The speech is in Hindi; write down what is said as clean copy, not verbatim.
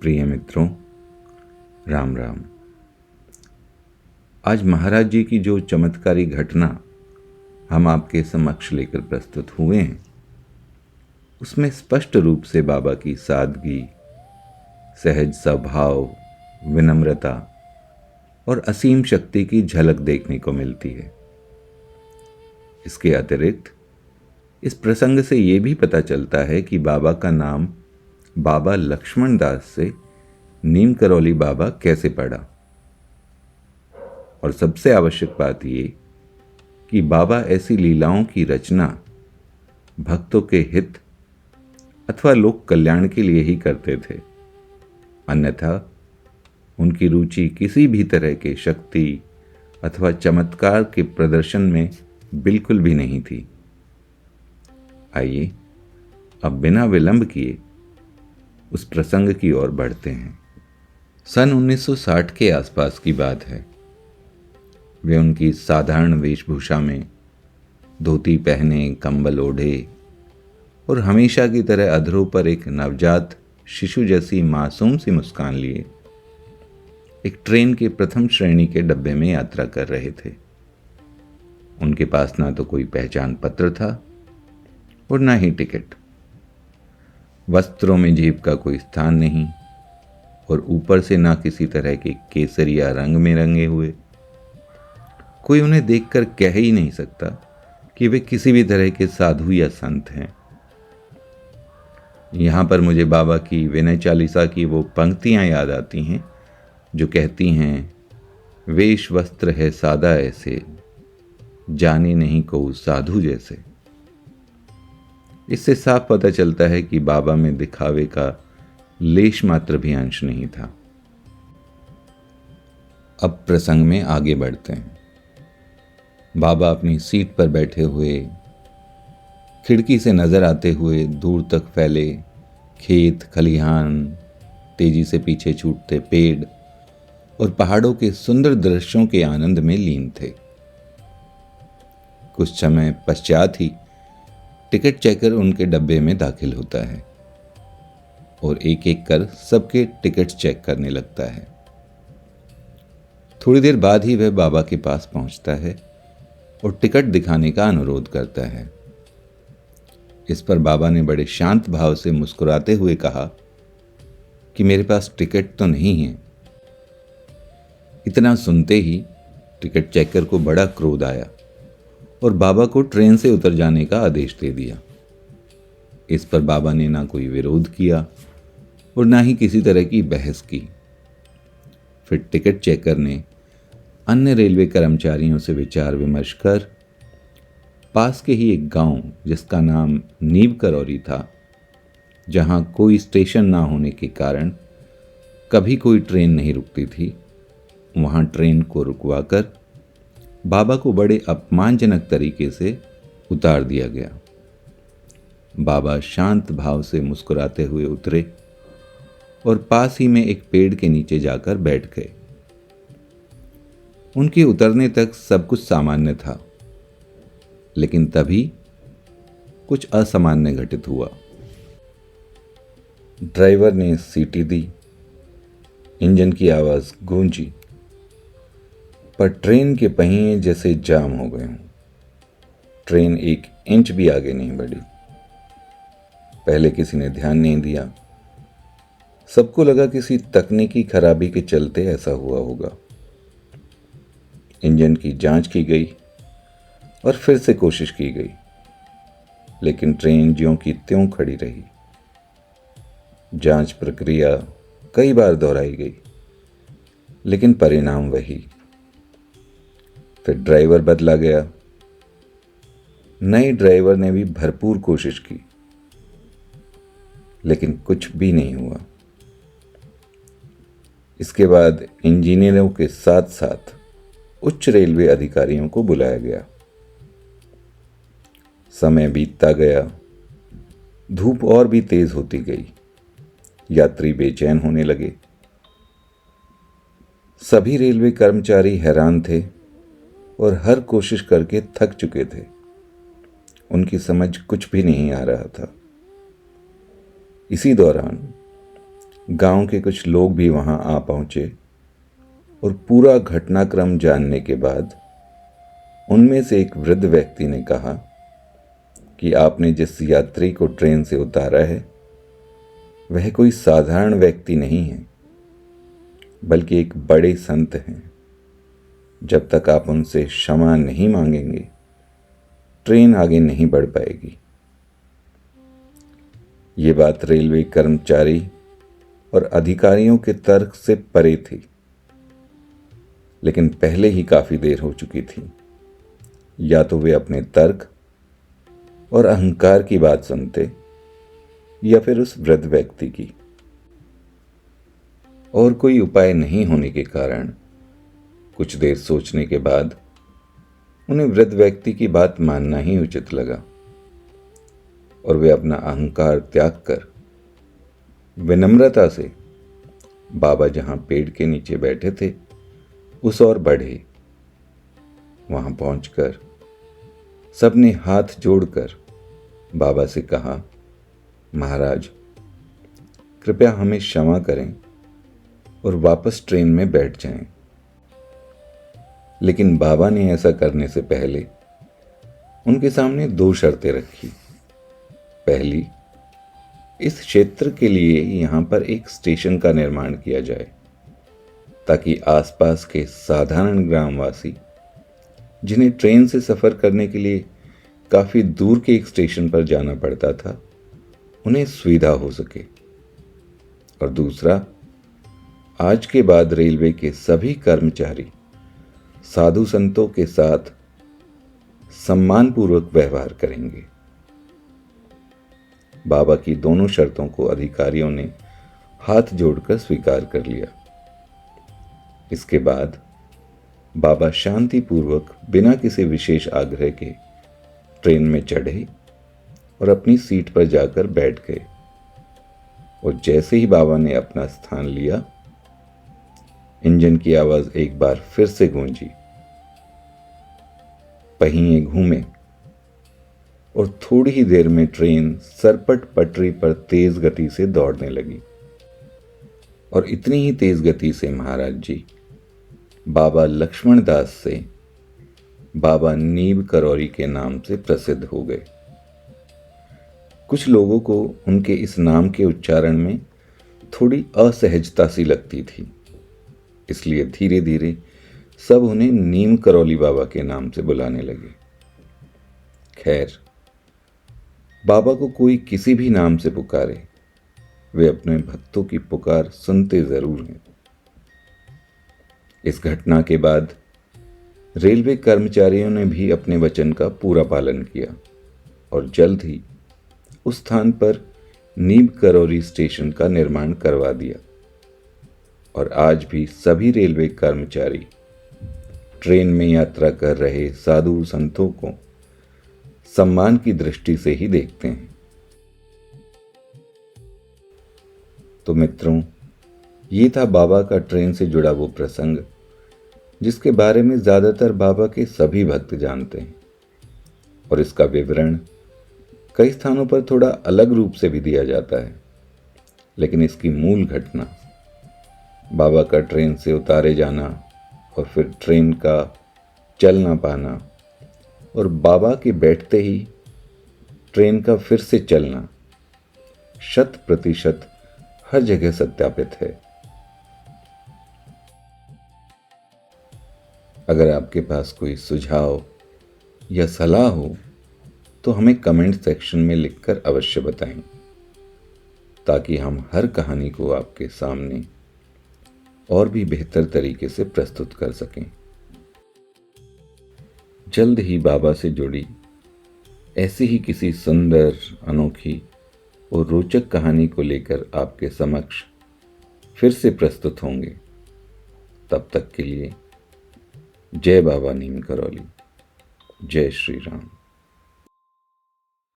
प्रिय मित्रों, राम राम। आज महाराज जी की जो चमत्कारी घटना हम आपके समक्ष लेकर प्रस्तुत हुए हैं, उसमें स्पष्ट रूप से बाबा की सादगी, सहज स्वभाव, विनम्रता और असीम शक्ति की झलक देखने को मिलती है। इसके अतिरिक्त इस प्रसंग से ये भी पता चलता है कि बाबा का नाम बाबा लक्ष्मण दास से नीम करौली बाबा कैसे पड़ा। और सबसे आवश्यक बात ये कि बाबा ऐसी लीलाओं की रचना भक्तों के हित अथवा लोक कल्याण के लिए ही करते थे, अन्यथा उनकी रुचि किसी भी तरह के शक्ति अथवा चमत्कार के प्रदर्शन में बिल्कुल भी नहीं थी। आइए अब बिना विलंब किए उस प्रसंग की ओर बढ़ते हैं। सन 1960 के आसपास की बात है। वे उनकी साधारण वेशभूषा में धोती पहने, कंबल ओढ़े और हमेशा की तरह अधरों पर एक नवजात शिशु जैसी मासूम सी मुस्कान लिए एक ट्रेन के प्रथम श्रेणी के डब्बे में यात्रा कर रहे थे। उनके पास ना तो कोई पहचान पत्र था और ना ही टिकट। वस्त्रों में जेब का कोई स्थान नहीं और ऊपर से ना किसी तरह के केसरिया रंग में रंगे हुए। कोई उन्हें देखकर कह ही नहीं सकता कि वे किसी भी तरह के साधु या संत हैं। यहां पर मुझे बाबा की विनय चालीसा की वो पंक्तियां याद आती हैं जो कहती हैं, वेश वस्त्र है सादा ऐसे, जाने नहीं को साधु जैसे। इससे साफ पता चलता है कि बाबा में दिखावे का लेश मात्र भी अंश नहीं था। अब प्रसंग में आगे बढ़ते हैं। बाबा अपनी सीट पर बैठे हुए खिड़की से नजर आते हुए दूर तक फैले खेत, खलिहान, तेजी से पीछे छूटते पेड़ और पहाड़ों के सुंदर दृश्यों के आनंद में लीन थे। कुछ समय पश्चात ही टिकट चेकर उनके डब्बे में दाखिल होता है और एक एक कर सबके टिकट चेक करने लगता है। थोड़ी देर बाद ही वह बाबा के पास पहुंचता है और टिकट दिखाने का अनुरोध करता है। इस पर बाबा ने बड़े शांत भाव से मुस्कुराते हुए कहा कि मेरे पास टिकट तो नहीं है। इतना सुनते ही टिकट चेकर को बड़ा क्रोध आया और बाबा को ट्रेन से उतर जाने का आदेश दे दिया। इस पर बाबा ने ना कोई विरोध किया और ना ही किसी तरह की बहस की। फिर टिकट चेकर ने अन्य रेलवे कर्मचारियों से विचार विमर्श कर पास के ही एक गांव जिसका नाम नीम करौली था, जहां कोई स्टेशन ना होने के कारण कभी कोई ट्रेन नहीं रुकती थी, वहां ट्रेन को रुकवाकर बाबा को बड़े अपमानजनक तरीके से उतार दिया गया। बाबा शांत भाव से मुस्कुराते हुए उतरे और पास ही में एक पेड़ के नीचे जाकर बैठ गए। उनके उतरने तक सब कुछ सामान्य था, लेकिन तभी कुछ असामान्य घटित हुआ। ड्राइवर ने सीटी दी, इंजन की आवाज गूंजी, पर ट्रेन के पहिए जैसे जाम हो गए हों। ट्रेन एक इंच भी आगे नहीं बढ़ी। पहले किसी ने ध्यान नहीं दिया। सबको लगा किसी तकनीकी खराबी के चलते ऐसा हुआ होगा। इंजन की जांच की गई और फिर से कोशिश की गई, लेकिन ट्रेन ज्यों की त्यों खड़ी रही। जांच प्रक्रिया कई बार दोहराई गई, लेकिन परिणाम वही। फिर ड्राइवर बदला गया। नए ड्राइवर ने भी भरपूर कोशिश की, लेकिन कुछ भी नहीं हुआ। इसके बाद इंजीनियरों के साथ साथ उच्च रेलवे अधिकारियों को बुलाया गया। समय बीतता गया, धूप और भी तेज होती गई। यात्री बेचैन होने लगे। सभी रेलवे कर्मचारी हैरान थे और हर कोशिश करके थक चुके थे। उनकी समझ कुछ भी नहीं आ रहा था। इसी दौरान गांव के कुछ लोग भी वहां आ पहुंचे और पूरा घटनाक्रम जानने के बाद उनमें से एक वृद्ध व्यक्ति ने कहा कि आपने जिस यात्री को ट्रेन से उतारा है वह कोई साधारण व्यक्ति नहीं है, बल्कि एक बड़े संत हैं। जब तक आप उनसे क्षमा नहीं मांगेंगे ट्रेन आगे नहीं बढ़ पाएगी। ये बात रेलवे कर्मचारी और अधिकारियों के तर्क से परे थी, लेकिन पहले ही काफी देर हो चुकी थी। या तो वे अपने तर्क और अहंकार की बात सुनते या फिर उस वृद्ध व्यक्ति की। और कोई उपाय नहीं होने के कारण कुछ देर सोचने के बाद उन्हें वृद्ध व्यक्ति की बात मानना ही उचित लगा और वे अपना अहंकार त्याग कर विनम्रता से बाबा जहां पेड़ के नीचे बैठे थे उस ओर बढ़े। वहां पहुंचकर सबने हाथ जोड़कर बाबा से कहा, महाराज कृपया हमें क्षमा करें और वापस ट्रेन में बैठ जाएं। लेकिन बाबा ने ऐसा करने से पहले उनके सामने 2 शर्तें रखी। पहली, इस क्षेत्र के लिए यहां पर एक स्टेशन का निर्माण किया जाए ताकि आसपास के साधारण ग्रामवासी जिन्हें ट्रेन से सफर करने के लिए काफी दूर के एक स्टेशन पर जाना पड़ता था उन्हें सुविधा हो सके। और दूसरा, आज के बाद रेलवे के सभी कर्मचारी साधु संतों के साथ सम्मानपूर्वक व्यवहार करेंगे। बाबा की दोनों शर्तों को अधिकारियों ने हाथ जोड़कर स्वीकार कर लिया। इसके बाद बाबा शांतिपूर्वक बिना किसी विशेष आग्रह के ट्रेन में चढ़े और अपनी सीट पर जाकर बैठ गए। और जैसे ही बाबा ने अपना स्थान लिया, इंजन की आवाज एक बार फिर से गूंजी, पहिए घूमे और थोड़ी ही देर में ट्रेन सरपट पटरी पर तेज गति से दौड़ने लगी। और इतनी ही तेज गति से महाराज जी बाबा लक्ष्मण दास से बाबा नीब करौरी के नाम से प्रसिद्ध हो गए। कुछ लोगों को उनके इस नाम के उच्चारण में थोड़ी असहजता सी लगती थी, इसलिए धीरे धीरे सब उन्हें नीम करौली बाबा के नाम से बुलाने लगे। खैर, बाबा को कोई किसी भी नाम से पुकारे, वे अपने भक्तों की पुकार सुनते जरूर हैं। इस घटना के बाद रेलवे कर्मचारियों ने भी अपने वचन का पूरा पालन किया और जल्द ही उस स्थान पर नीम करौरी स्टेशन का निर्माण करवा दिया। और आज भी सभी रेलवे कर्मचारी ट्रेन में यात्रा कर रहे साधु संतों को सम्मान की दृष्टि से ही देखते हैं। तो मित्रों, ये था बाबा का ट्रेन से जुड़ा वो प्रसंग जिसके बारे में ज्यादातर बाबा के सभी भक्त जानते हैं। और इसका विवरण कई स्थानों पर थोड़ा अलग रूप से भी दिया जाता है, लेकिन इसकी मूल घटना बाबा का ट्रेन से उतारे जाना और फिर ट्रेन का चल ना पाना और बाबा के बैठते ही ट्रेन का फिर से चलना 100% हर जगह सत्यापित है। अगर आपके पास कोई सुझाव या सलाह हो तो हमें कमेंट सेक्शन में लिखकर अवश्य बताएं, ताकि हम हर कहानी को आपके सामने और भी बेहतर तरीके से प्रस्तुत कर सकें। जल्द ही बाबा से जुड़ी ऐसी ही किसी सुंदर, अनोखी और रोचक कहानी को लेकर आपके समक्ष फिर से प्रस्तुत होंगे। तब तक के लिए जय बाबा नीम करौली। जय श्री राम।